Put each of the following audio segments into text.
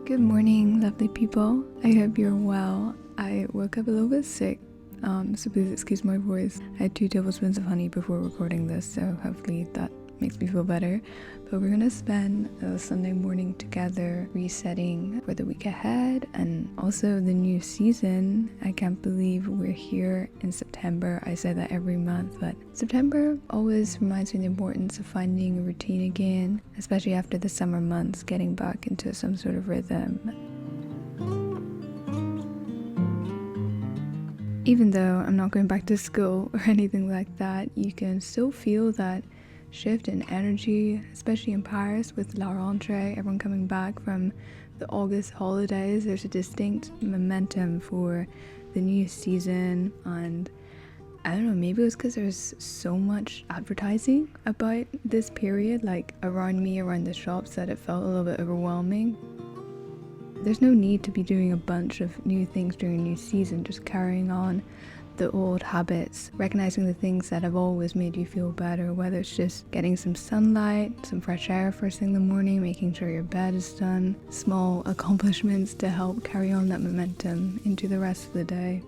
Good morning, lovely people. I hope you're well. I woke up a little bit sick, so please excuse my voice. I had 2 tablespoons of honey before recording this, so hopefully that makes me feel better. But we're gonna spend a Sunday morning together resetting for the week ahead and also the new season. I can't believe we're here in September. I say that every month, but September always reminds me of the importance of finding a routine again, especially after the summer months, getting back into some sort of rhythm. Even though I'm not going back to school or anything like that, you can still feel that shift in energy, especially in Paris with La Rentrée, everyone coming back from the August holidays. There's a distinct momentum for the new season, and I don't know, maybe it was because there's so much advertising about this period, like around me, around the shops, that it felt a little bit overwhelming. There's no need to be doing a bunch of new things during a new season, just carrying on the old habits, recognizing the things that have always made you feel better, whether it's just getting some sunlight, some fresh air first thing in the morning, making sure your bed is done, small accomplishments to help carry on that momentum into the rest of the day.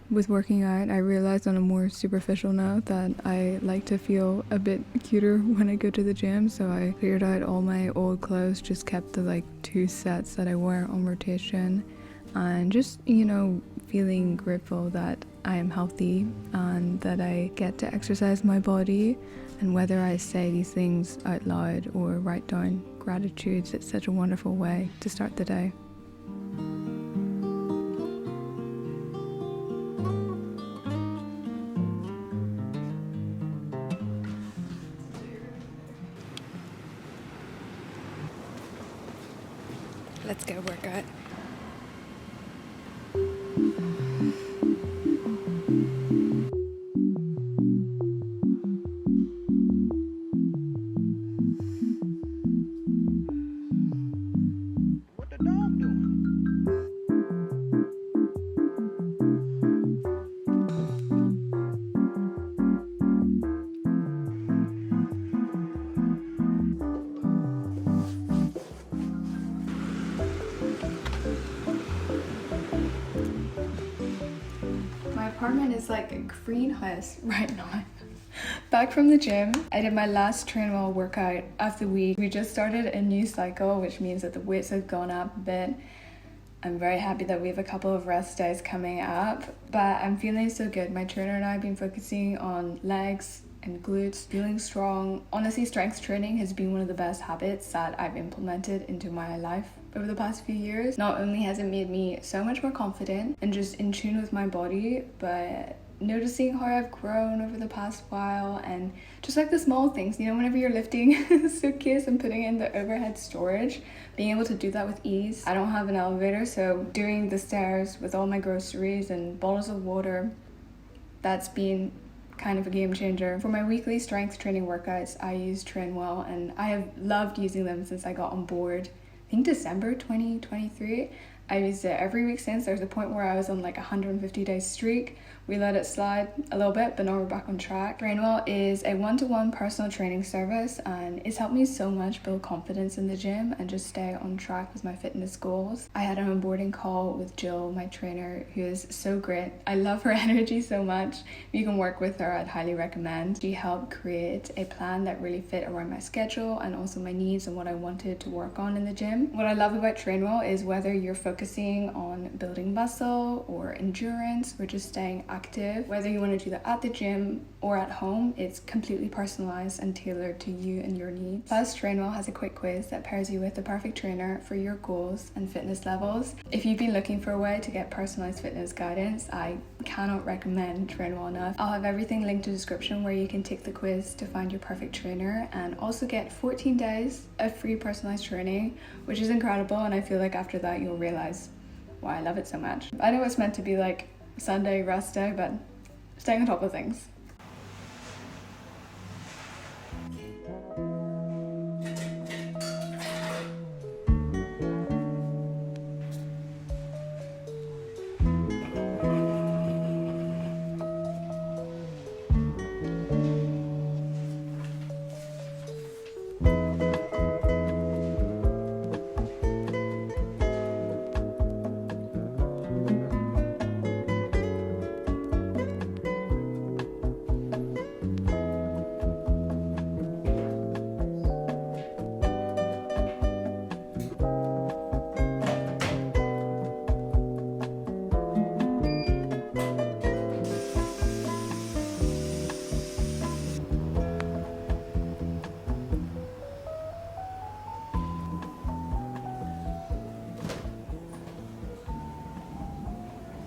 With working out, I realized on a more superficial note that I like to feel a bit cuter when I go to the gym, so I cleared out all my old clothes, just kept the 2 sets that I wear on rotation, and just, feeling grateful that I am healthy and that I get to exercise my body. And whether I say these things out loud or write down gratitudes, it's such a wonderful way to start the day. Let's go work out. What the dog doing? My apartment is like a greenhouse right now. Back from the gym, I did my last Trainwell workout of the week. We just started a new cycle, which means that the weights have gone up a bit. I'm very happy that we have a couple of rest days coming up, but I'm feeling so good. My trainer and I have been focusing on legs and glutes, feeling strong. Honestly, strength training has been one of the best habits that I've implemented into my life over the past few years. Not only has it made me so much more confident and just in tune with my body, but noticing how I've grown over the past while, and just the small things, whenever you're lifting a suitcase and putting it in the overhead storage, being able to do that with ease. I don't have an elevator, so doing the stairs with all my groceries and bottles of water, that's been kind of a game changer. For my weekly strength training workouts, I use Trainwell, and I have loved using them since I got on board, I think December 2023. I used it every week since. There's a point where I was on 150-day streak. We let it slide a little bit, but now we're back on track. Trainwell is a one-to-one personal training service, and it's helped me so much build confidence in the gym and just stay on track with my fitness goals. I had an onboarding call with Jill, my trainer, who is so great. I love her energy so much. If you can work with her, I'd highly recommend. She helped create a plan that really fit around my schedule and also my needs and what I wanted to work on in the gym. What I love about Trainwell is whether you're focusing on building muscle or endurance or just staying active, whether you want to do that at the gym or at home, it's completely personalized and tailored to you and your needs. Plus, Trainwell has a quick quiz that pairs you with the perfect trainer for your goals and fitness levels. If you've been looking for a way to get personalized fitness guidance, I cannot recommend Trainwell enough. I'll have everything linked in the description where you can take the quiz to find your perfect trainer and also get 14 days of free personalized training, which is incredible, and I feel like after that you'll realize why I love it so much. I know it's meant to be Sunday rest day, but staying on top of things.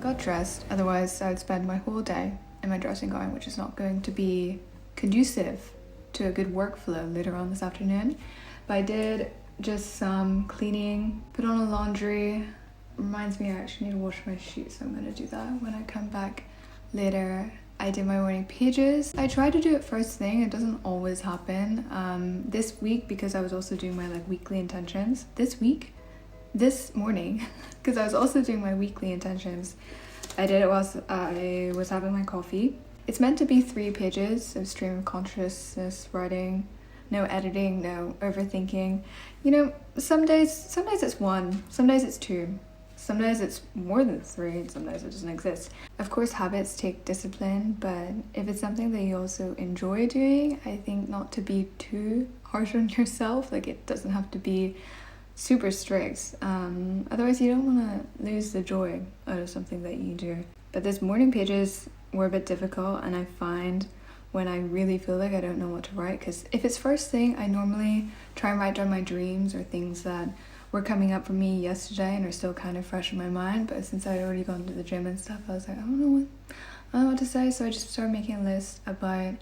got dressed, otherwise I would spend my whole day in my dressing gown, which is not going to be conducive to a good workflow later on this afternoon. But I did just some cleaning, put on a laundry. Reminds me I actually need to wash my sheets, so I'm going to do that when I come back later. I did my morning pages. I try to do it first thing. It doesn't always happen. This week, because I was also doing my weekly intentions. This morning, because I was also doing my weekly intentions, I did it whilst I was having my coffee. It's meant to be 3 pages of stream of consciousness writing. No editing, no overthinking. You know, some days it's 1, some days it's 2. Some days it's more than 3, and some days it doesn't exist. Of course, habits take discipline, but if it's something that you also enjoy doing, I think not to be too harsh on yourself. It doesn't have to be super strict. Otherwise, you don't want to lose the joy out of something that you do. But this morning pages were a bit difficult, and I find when I really feel like I don't know what to write, because if it's first thing, I normally try and write down my dreams or things that were coming up for me yesterday and are still kind of fresh in my mind. But since I'd already gone to the gym and stuff, I was like, I don't know what to say. So I just started making a list about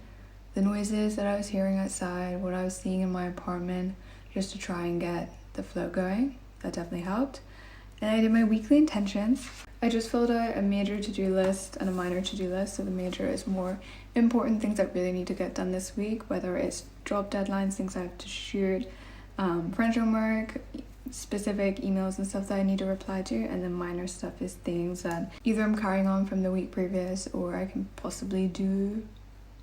the noises that I was hearing outside, what I was seeing in my apartment, just to try and get the flow going. That definitely helped. And I did my weekly intentions. I just filled out a major to-do list and a minor to-do list. So the major is more important things that really need to get done this week, whether it's job deadlines, things I have to shoot, French homework, specific emails and stuff that I need to reply to. And then minor stuff is things that either I'm carrying on from the week previous or I can possibly do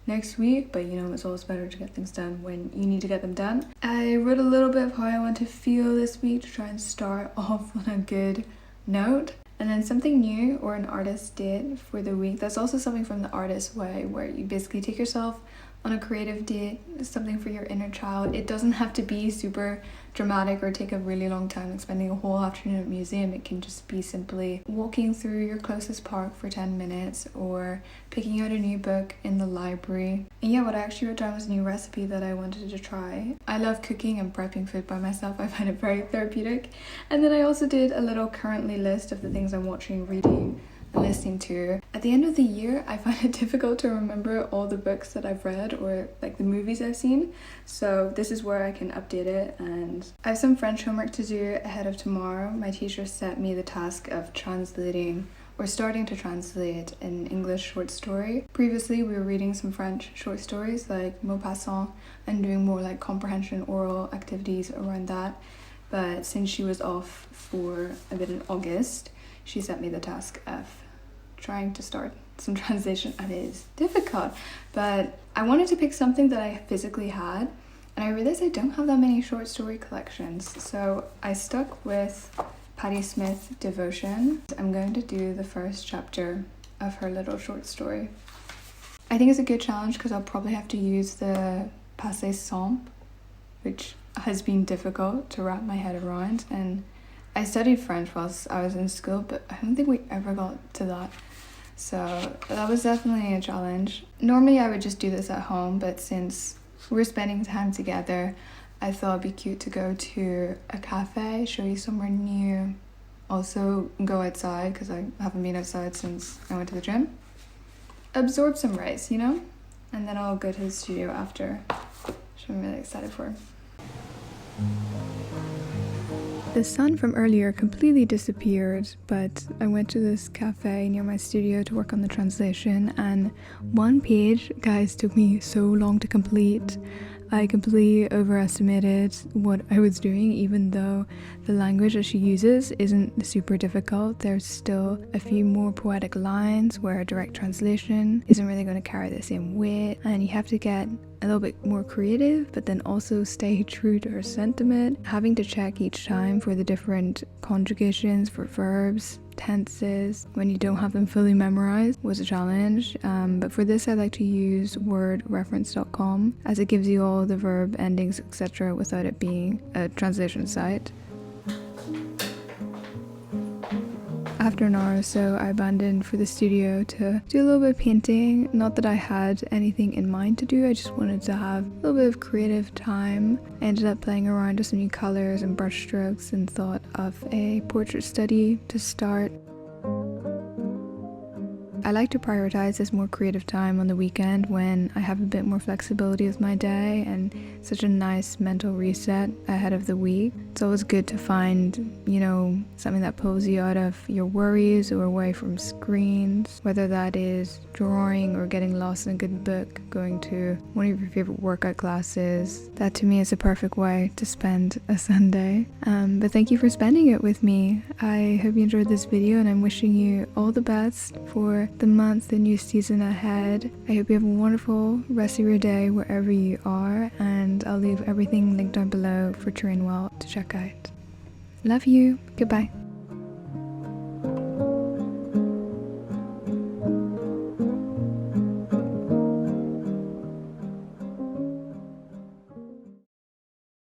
next week, but it's always better to get things done when you need to get them done. I wrote a little bit of how I want to feel this week to try and start off on a good note. And then something new or an artist did for the week. That's also something from the Artist Way, where you basically take yourself on a creative date, something for your inner child. It doesn't have to be super dramatic or take a really long time, like spending a whole afternoon at a museum. It can just be simply walking through your closest park for 10 minutes or picking out a new book in the library. And yeah, what I actually wrote down was a new recipe that I wanted to try. I love cooking and prepping food by myself. I find it very therapeutic. And then I also did a little currently list of the things I'm watching, reading, listening to. At the end of the year, I find it difficult to remember all the books that I've read or the movies I've seen, so this is where I can update it. And I have some French homework to do ahead of tomorrow. My teacher set me the task of translating or starting to translate an English short story. Previously, we were reading some French short stories like Maupassant and doing more comprehension oral activities around that, but since she was off for a bit in August, she set me the task of trying to start some translation, and it is difficult. But I wanted to pick something that I physically had, and I realized I don't have that many short story collections, so I stuck with Patti Smith Devotion. I'm going to do the first chapter of her little short story. I think it's a good challenge because I'll probably have to use the passé simple, which has been difficult to wrap my head around, and I studied French whilst I was in school, but I don't think we ever got to that. So that was definitely a challenge. Normally I would just do this at home, but since we're spending time together, I thought it'd be cute to go to a cafe, show you somewhere new, also go outside because I haven't been outside since I went to the gym. Absorb some rays, and then I'll go to the studio after, which I'm really excited for. The sun from earlier completely disappeared, but I went to this cafe near my studio to work on the translation, and one page, guys, took me so long to complete. I completely overestimated what I was doing, even though the language that she uses isn't super difficult. There's still a few more poetic lines where a direct translation isn't really going to carry the same weight, and you have to get a little bit more creative, but then also stay true to her sentiment. Having to check each time for the different conjugations for verbs, tenses, when you don't have them fully memorized was a challenge. But for this, I like to use wordreference.com as it gives you all the verb endings, etc., without it being a translation site. After an hour or so, I abandoned for the studio to do a little bit of painting. Not that I had anything in mind to do, I just wanted to have a little bit of creative time. I ended up playing around with some new colors and brush strokes and thought of a portrait study to start. I like to prioritize this more creative time on the weekend when I have a bit more flexibility with my day and such a nice mental reset ahead of the week. It's always good to find, something that pulls you out of your worries or away from screens, whether that is drawing or getting lost in a good book, going to one of your favorite workout classes. That to me is a perfect way to spend a Sunday. But thank you for spending it with me. I hope you enjoyed this video, and I'm wishing you all the best for the month, the new season ahead. I hope you have a wonderful rest of your day wherever you are, and I'll leave everything linked down below for Train Well to check out. Love you. Goodbye.